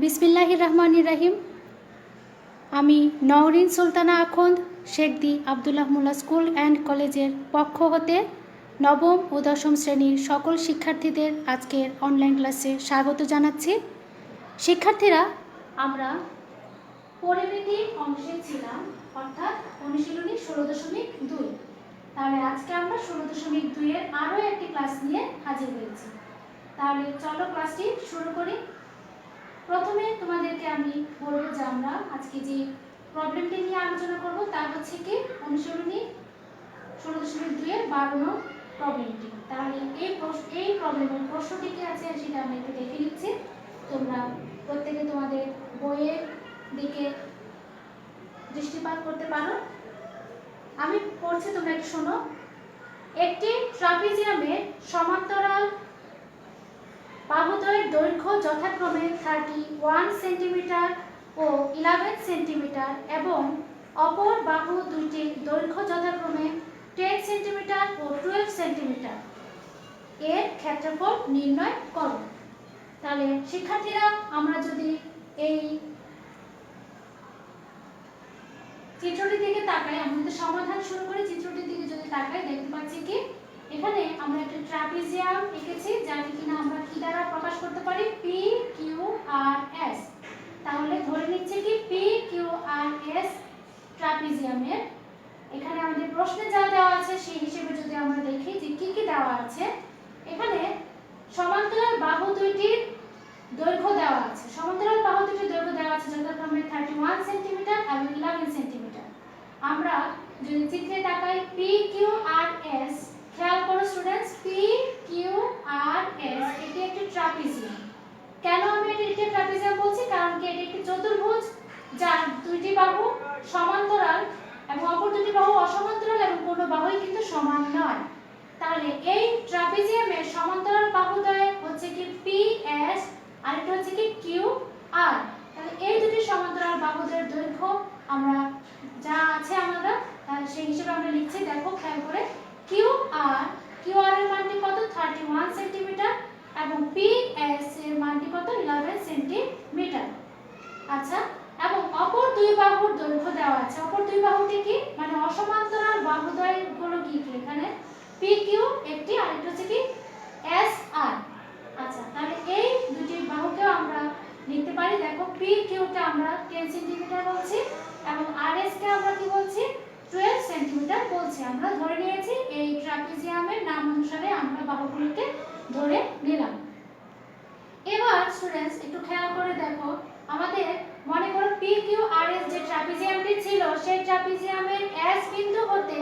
বিসমিল্লাহির রহমানির রহিম। আমি নওরিন সুলতানা আখন্দ শেখদি আবদুল্লাহ মোল্লা স্কুল অ্যান্ড কলেজের পক্ষ হতে নবম ও দশম শ্রেণীর সকল শিক্ষার্থীদের আজকের অনলাইন ক্লাসে স্বাগত জানাচ্ছি। শিক্ষার্থীরা, আমরা পরিমিতি অংশে ছিলাম, অর্থাৎ অনুশীলনী 16.2। তাহলে আজকে আমরা 16.2 এর আরও একটি ক্লাস নিয়ে হাজির হয়েছি। তাহলে চলো ক্লাসটি শুরু করি। প্রথমে তোমাদেরকে আমি বলবো যে আমরা আজকে যে প্রবলেমটি নিয়ে আলোচনা করব তা হচ্ছে কি অনুশীলনী 16.2 এর 12 নং প্রবলেমটি। তাহলে এই প্রবলেমের প্রশ্নটি কি আছে সেটা আমরা একটু দেখে নিচ্ছি। তোমরা প্রত্যেকে তোমাদের বইয়ের দিকে দৃষ্টিপাত করতে পারো। আমি পড়ছি, তোমরা একটু শোনো। একটি ট্রাপিজিয়ামের সমান্তরাল বাহুদ্বয়ের দৈর্ঘ্য যথাক্রমে 31 সেন্টিমিটার ও 11 সেন্টিমিটার এবং অপর বাহু দুইটির দৈর্ঘ্য যথাক্রমে 10 সেন্টিমিটার ও 12 সেন্টিমিটার এর ক্ষেত্রফল নির্ণয় করো। তাহলে শিক্ষার্থীরা, আমরা যদি এই চিত্রটির দিকে তাকাই, আমরা যদি সমাধান শুরু করি, চিত্রটির দিকে যদি তাকাই দেখতে পাচ্ছি কি এখানে আমরা একটা ট্রাপিজিয়াম এঁকেছি, যাকে কিনা আমরা কি দ্বারা প্রকাশ করতে পারি? P Q R S. তাহলে ধরে নিচ্ছে কি পি কিউ আর এস ট্রাপিজিয়ামের। এখানে আমাদের প্রশ্নে যা দেওয়া আছে সেই হিসেবে যদি আমরা দেখি যে কি কি দেওয়া আছে, এখানে সমান্তরাল বাহু দুইটির দৈর্ঘ্য দেওয়া আছে। সমান্তরাল বাহু দুইটির দৈর্ঘ্য দেওয়া আছে যথাক্রমে 31 সেন্টিমিটার এবং 11 সেন্টিমিটার। আমরা যদি চিত্রে তাকাই পি কিউ আর এস, খেয়াল করো students, P Q R S এটি একটি ট্রাপিজিয়াম। কেন আমি এটি ট্রাপিজিয়াম বলছি? কারণ কি এটি একটি চতুর্ভুজ যার দুইটি বাহু সমান্তরাল এবং অপর দুটি বাহু অসমান্তরাল এবং কোনো বাহুই কিন্তু সমান নয়। তাহলে এই ট্রাপিজিয়ামের সমান্তরাল বাহুদ্বয় হচ্ছে কি পি এস আর এটা হচ্ছে কি কিউ আর। তাহলে এই দুটি সমান্তরাল বাহুদ্বয়ের দৈর্ঘ্য আমরা যা আছে আমরা সেই হিসেবে আমরা লিখছি। দেখো খেয়াল করে, কিউ আর এর মানটি কত? 31 সেন্টিমিটার এবং পি এস এর মানটি কত? 11 সেন্টিমিটার। আচ্ছা, এবং অপর দুই বাহুর দৈর্ঘ্য দেওয়া আছে। অপর দুই বাহুটি কি, মানে অসমান্তরাল বাহুদ্বয় গুলো কি কি এখানে পি কিউ একটি আর একটা হচ্ছে কি এস আর। আচ্ছা, তাহলে এই দুটি বাহুকেও আমরা লিখতে পারি। দেখো পি কিউ কে আমরা 10 সেন্টিমিটার বলছি এবং আর এস কে আমরা কি বলছি? 12 সেন্টিমিটার বলছি। আমরা ধরে নিয়েছি এই ট্রাপিজিয়ামের নাম অনুসারে আমরা বাহুগুলোকে ধরে নিলাম। এবার স্টুডেন্টস একটু খেয়াল করে দেখো, আমাদের মনে করো পি কিউ আর এস যে ট্রাপিজিয়ামটি ছিল সেই ট্রাপিজিয়ামের এস বিন্দু হতে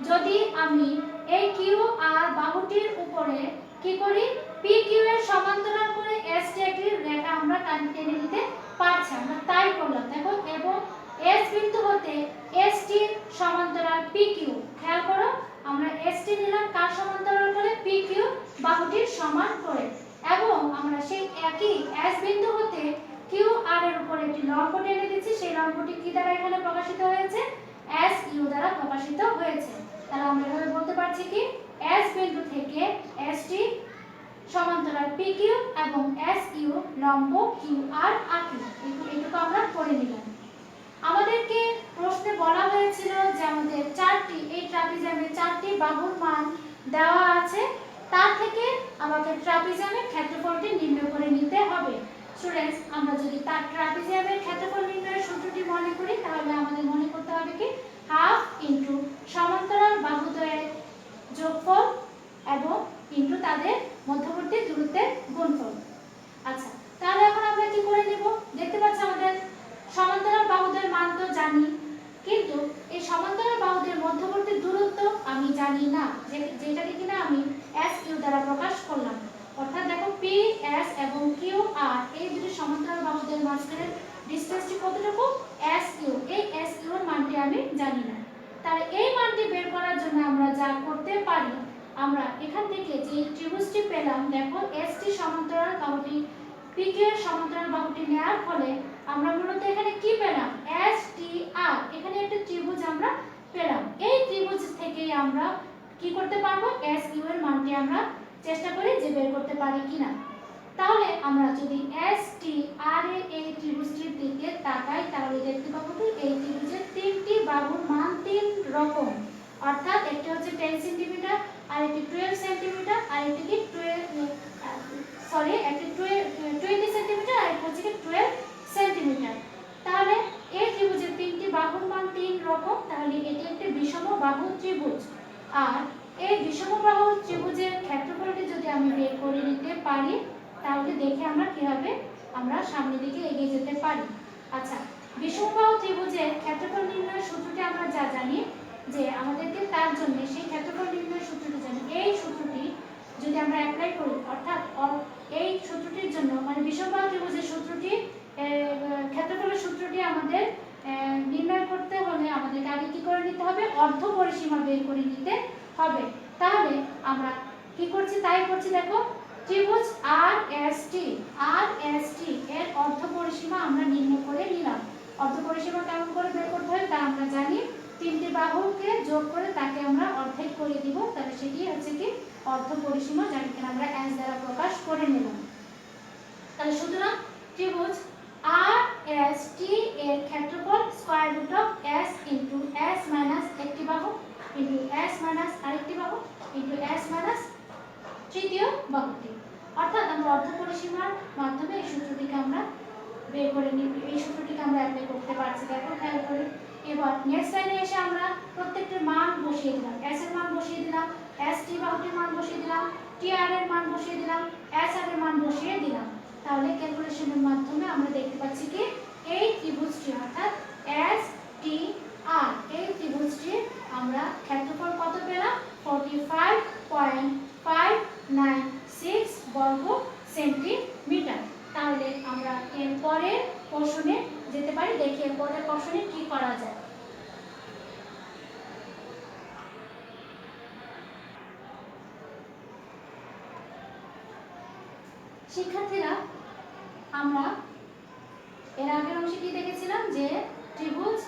যদি আমি এই কিউ আর বাহুটির উপরে কি করি, পি কিউ এর সমান্তরাল করে এস টি একটি রেখা আমরা টেনে নিতে পারছি। আমরা তাই করলাম। দেখো, এবং এস বিন্দু হতে এস টি সমান্তরাল পি কিউ। খেয়াল করো, আমরা এস টি নিলাম কার সমান্তরাল করে? পি কিউ বাহুটির সমান করে। এবং আমরা সেই একই এস বিন্দু হতে কিউ আর এর উপর একটি লম্ব টেনে দিচ্ছি। সেই লম্বটি কি দ্বারা এখানে প্রকাশিত হয়েছে? এস ইউ দ্বারা প্রকাশিত হয়েছে। তাহলে আমরা এভাবে বলতে পারছি কি এস বিন্দু থেকে এস টি সমান্তরাল পি কিউ এবং এস ইউ লম্ব কিউ আর আঁকি। এটুকু আমরা করে নিলাম। আমাদেরকে প্রশ্নে বলা হয়েছিল যে আমাদের এই ট্রাপিজিয়ামের 4টি বাহুর মান দেওয়া আছে, তার থেকে আমাদের ট্রাপিজিয়ামের ক্ষেত্রফলটি নির্ণয় করে নিতে হবে। স্টুডেন্টস, আমরা যদি তার ট্রাপিজিয়ামের ক্ষেত্রফল নির্ণয়ের সূত্রটি মনে করি, তাহলে আমাদের মনে করতে হবে কি হাফ ইনটু সমান্তরাল বাহুদ্বয়ের যোগফল এবং ইনটু তাদের মধ্যবর্তী দূরত্বের গুণফল। আচ্ছা, তাহলে এখন আমরা কি করে নেব? দেখতে পাচ্ছি আমাদের সমান্তরাল বাহুদ্বয়ের মান তো জানি, কিন্তু এই সমান্তরাল বাহুদের মধ্যবর্তী দূরত্ব আমি জানি না, যেটাকে কিনা আমি এস কিউ দ্বারা প্রকাশ করলাম। অর্থাৎ দেখো পি এস এবং কিউ আর এই দুটি সমান্তরাল বাহুদের মাঝখানের ডিসটেন্সটি কতটুকু? S Q. এই এস কিউ এর মানটি আমি জানি না। তাহলে এই মানটি বের করার জন্য আমরা যা করতে পারি, আমরা এখান থেকে যে ত্রিভুজটি পেলাম, দেখো এস টি সমান্তরাল বাহুটি পি কিউ এর সমান্তরাল বাহুটি নেওয়ার ফলে আমরা মূলত এখানে কি পেলাম? এস টি আর। এখানে একটা ত্রিভুজ আমরা পেলাম। এই ত্রিভুজ থেকেই আমরা কি করতে পারবো? এস কিউ এর মানটি আমরা চেষ্টা করি যে বের করতে পারি কিনা। তাহলে আমরা যদি এস টি আর এর এই ত্রিভুজটির দিকে তাকাই তাহলে দেখতে পাবো কি এই ত্রিভুজের তিনটি বাহুর মান তিন রকম, অর্থাৎ একটি হচ্ছে 10 সেন্টিমিটার, আর একটি 12 সেন্টিমিটার, আর একটি কি 20 সেন্টিমিটার, আর একটি হচ্ছে কি 12 সেন্টিমিটার। তাহলে এই ত্রিভুজের তিনটি বাহুর মান তিন রকম, তাহলে এটি একটি বিষমবাহু ত্রিভুজ। আর এই বিষমবাহু ত্রিভুজের ক্ষেত্রফলটি যদি আমি বের করে নিতে পারি তাহলে দেখে আমরা কিভাবে আমরা সামনের দিকে এগিয়ে যেতে পারি। আচ্ছা, বিষমবাহু ত্রিভুজের ক্ষেত্রফল নির্ণয়ের সূত্রটি আমরা যা জানি যে আমাদেরকে তার জন্য সেই ক্ষেত্রফল নির্ণয়ের সূত্রটি জানি। এই সূত্রটি যদি আমরা অ্যাপ্লাই করি, অর্থাৎ এই সূত্রটির জন্য মানে বিষমবাহু ত্রিভুজের সূত্রটি ক্ষেত্রফলের সূত্রটি আমাদের নির্ণয় করতে হলে আমাদেরকে আগে কি করে নিতে হবে, অর্ধ পরিসীমা বের করে নিতে হবে। তাহলে আমরা কি করছি তাই করছি, দেখো ত্রিভুজ আর এস টি এর অর্ধ পরিসীমা আমরা নির্ণয় করে নিলাম। অর্ধ পরিসীমা কেমন করে বের করতে হয় তা আমরা জানি, তিনটি বাহুকে যোগ করে তাকে আমরা অর্ধেক করে দিব, তাহলে সেটি হচ্ছে কি অর্ধ পরিসীমা, যাকে আমরা এস দ্বারা প্রকাশ করে নিলাম। তাহলে সুতরাং ত্রিভুজ আর এস টি এর ক্ষেত্রফল square root of S into S minus একটি বাহু ইনটু এস মাইনাস আরেকটি বাহু ইনটু এস মাইনাস তৃতীয় বাহুটি, অর্থাৎ আমরা অর্ধ পরিসীমার মাধ্যমে এই সূত্রটিকে আমরা বের করে নিই, এই সূত্রটিকে আমরা অ্যাপ্লাই করতে পারছি। দেখো খেয়াল করে। এবার নেক্সট লাইনে এসে আমরা প্রত্যেকটির মান বসিয়ে দিলাম, এস এর মান বসিয়ে দিলাম, এস টি বাহুটির মান বসিয়ে দিলাম, টি আর এর মান বসিয়ে দিলাম, এস আর এর মান বসিয়ে দিলাম। তাহলে ক্যালকুলেশনের মাধ্যমে আমরা দেখতে পাচ্ছি কি এই ত্রিভুজটি অর্থাৎ এস টি আর এই ত্রিভুজটির আমরা ক্ষেত্রফল কত পেলাম, 45.596 বর্গ সেন্টিমিটার। তাহলে আমরা এর পরের প্রশ্নে যেতে পারি, দেখি এর পরের প্রশ্নে কি করা যায়। শিক্ষার্থীরা, আমরা এর আগের অংশে কি দেখেছিলাম যে ত্রিভুজ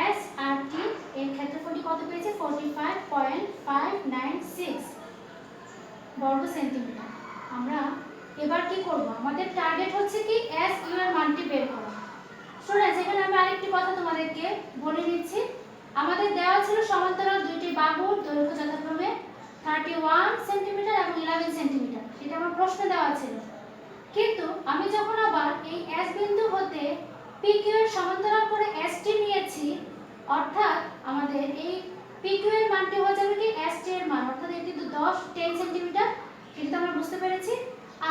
এস আর টি এর ক্ষেত্রফলটি কত পেয়েছে, 45.596 বর্গ সেন্টিমিটার। আমরা এবার কি করব, আমাদের টার্গেট হচ্ছে কি এস ইউ এর মানটি বের করা। স্টুডেন্টস, এখানে আমি আরেকটি কথা তোমাদেরকে বলে দিচ্ছি, আমাদের দেওয়া ছিল সমান্তরাল দুইটি বাহুর দৈর্ঘ্য যথাক্রমে 31 সেন্টিমিটার এবং 11 সেন্টিমিটার, সেটা আমার প্রশ্নে দেওয়া ছিল। কিন্তু আমি যখন আবার এই এস বিন্দু হতে পি কিউ এর সমান্তরাল করে এস টি নিয়েছি, অর্থাৎ আমাদের এই পি কিউ এর মানটি হয়ে যাবে কি এস টি এর মান, অর্থাৎ এটি তো 10 সেন্টিমিটার, এটা আমরা বুঝতে পেরেছি।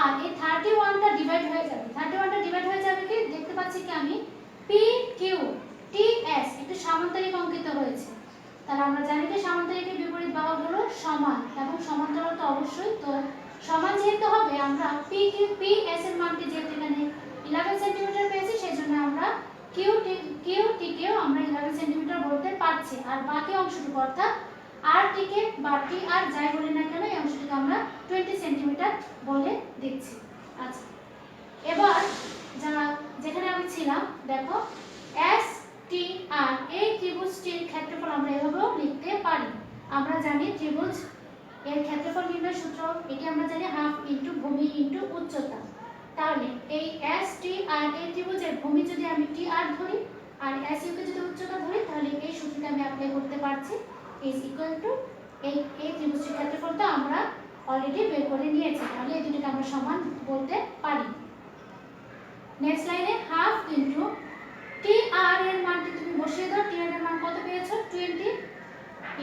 আর এই 31টা ডিভাইড হয়ে যাবে, 31টা ডিভাইড হয়ে যাবে কি দেখতে পাচ্ছি কি আমি পি কিউ টি এস একটু সামান্তরিক অঙ্কিত হয়েছে। তাহলে আমরা জানি যে সামান্তরিকের বিপরীত বাহু হলো সমান এবং সমান্তরাল তো অবশ্যই, তো সমান যেহেতু হবে আমরা পি কিউ পি এস এর মানটি যেহেতু এখানে 11 সেন্টিমিটার পেয়েছি, সেজন্য আমরা কিউ টি কেও আমরা 11 সেন্টিমিটার বলতে পারছি। আর বাকি অংশটুকু অর্থাৎ আর টি কে বা টি আর যাই বলি না কেন এই অংশটিকে আমরা 20 সেন্টিমিটার বলে দিচ্ছি। আচ্ছা, এবার যেখানে আমি ছিলাম দেখো এস টি আর এই ত্রিভুজটির ক্ষেত্রফল আমরা এভাবেও লিখতে পারি। আমরা জানি ত্রিভুজ এর ক্ষেত্রফল নির্ণয়ের সূত্র, এটি আমরা জানি হাফ ইনটু ভূমি ইনটু উচ্চতা। তাহলে এই এস টি আর এই ত্রিভুজের ভূমি যদি আমি টি আর ধরি আর এস ইউ কে যদি উচ্চতা ধরি, তাহলে এই সূত্রটি আমি অ্যাপ্লাই করতে পারছি, ইজ ইকুয়াল টু এই ত্রিভুজটির ক্ষেত্রফলটা আমরা অলরেডি বের করে নিয়েছি, তাহলে এই দুটোকে আমরা সমান বলতে পারি। নেক্সট লাইনে হাফ ইনটু টি আর এর মানটি তুমি বসিয়ে দাও, টি আর এর মান কত পেয়েছো 20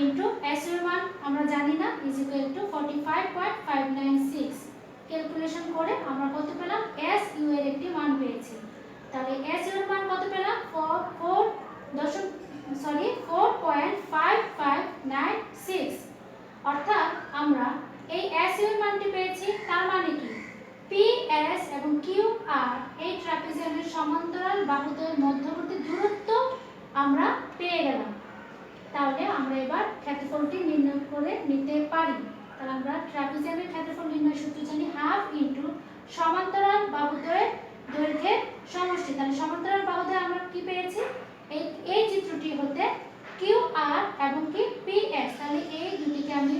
ইনটু এস এর মান আমরা জানি না, ইজ ইকুয়াল টু 45.596। ক্যালকুলেশন করে আমরা কত পেলাম, এস ইউ এর একটি মান পেয়েছি। তাহলে এস ইউ এর মান কত পেলাম 4.5596, অর্থাৎ আমরা এই এস ইউ এর মানটি পেয়েছি, তার মানে কি পি এস এবং কিউ আর এই ট্রাপিজিয়ামের সমান্তরাল বাহুদ্বয়ের মধ্যবর্তী দূরত্ব আমরা পেয়ে গেলাম। তাহলে আমরা এবার ক্ষেত্রফলটি নির্ণয় করে নিতে পারি। তাহলে আমরা ট্রাপিজিয়ামের ক্ষেত্রফল নির্ণয় সূত্র জানি হাফ ইনটু সমান্তরাল বাহুদ্বয়ের দৈর্ঘ্যের সমষ্টি। তাহলে সমান্তরাল বাহুদ্বয় আমরা কি পেয়েছি, এই চিত্রটি হতে কিউ আর এবং কি পি এস, তাহলে এই দুটিকে আমি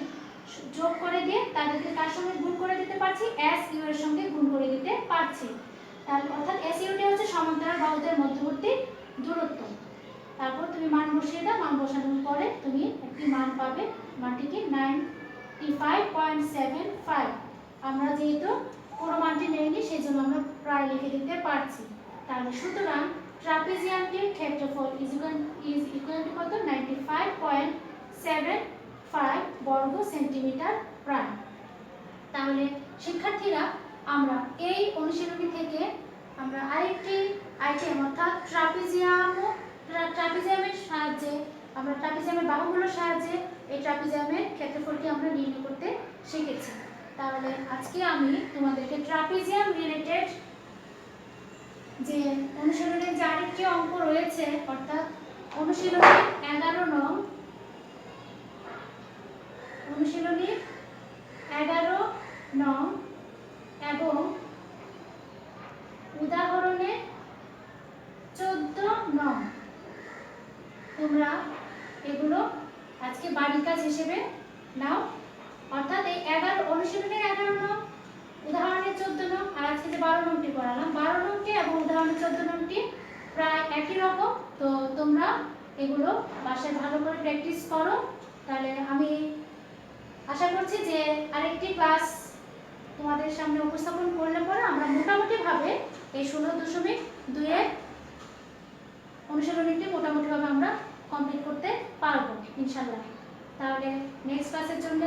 যোগ যোগ করে দিয়ে তাদেরকে কার সঙ্গে গুণ করে দিতে পারছি, এস ইউ এর সঙ্গে গুণ করে দিতে পারছি। তাহলে অর্থাৎ এস ইউটি হচ্ছে সমান্তরাল বাহুদের মধ্যবর্তী দূরত্ব। তারপর তুমি মান বসিয়ে দাও, মান বসানোর পরে তুমি একটি মান পাবে, মানটি কি 95.75। আমরা যেহেতু পুরো মানটি নেইনি সেই জন্য আমরা প্রায় লিখে দিতে পারছি। তাহলে সুতরাং ট্রাপিজিয়ামটির ক্ষেত্রফল ইজ ইকুয়াল টু কত, 95.75 বর্গ সেন্টিমিটার প্রায়। তাহলে শিক্ষার্থীরা আমরা এই অনুশীলনী থেকে আমরা আরেকটি আইটেম অর্থাৎ ট্রাপিজিয়ামের সাহায্যে আমরা ট্রাপিজিয়ামের বাহুগুলোর সাহায্যে এই ট্রাপিজিয়ামের ক্ষেত্রফলটি আমরা নির্ণয় করতে শিখেছি। তাহলে আজকে আমি তোমাদেরকে ট্রাপিজিয়াম রিলেটেড যে অনুশীলনের যে আরেকটি অঙ্ক রয়েছে অর্থাৎ অনুশীলনী 11 নং, অনুশীলনী 11 নং এবং উদাহরণে 14 নং তোমরা এগুলো আজকে বাড়ির কাজ হিসেবে নাও। অর্থাৎ এই 11 অনুশীলনের 11 নং, উদাহরণের 14 নং আর আজকে যে 12 নংটি পড়ালাম 12 নংটি এবং উদাহরণের 14 নংটি প্রায় একই রকম। তো তোমরা এগুলো বাসায় ভালো করে প্র্যাকটিস করো। তাহলে আমি আশা করছি যে আরেকটি ক্লাস তোমাদের সামনে উপস্থাপন করলে পরে আমরা মোটামুটিভাবে এই 16.2 এর অনুশীলনীটি মোটামুটিভাবে আমরা কমপ্লিট করতে পারবো ইনশাআল্লাহ। তাহলে নেক্সট ক্লাসের জন্য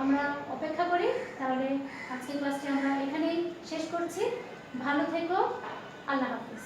আমরা অপেক্ষা করি। তাহলে আজকের ক্লাসটি আমরা এখানেই শেষ করছি। ভালো থেকো, আল্লাহ হাফেজ।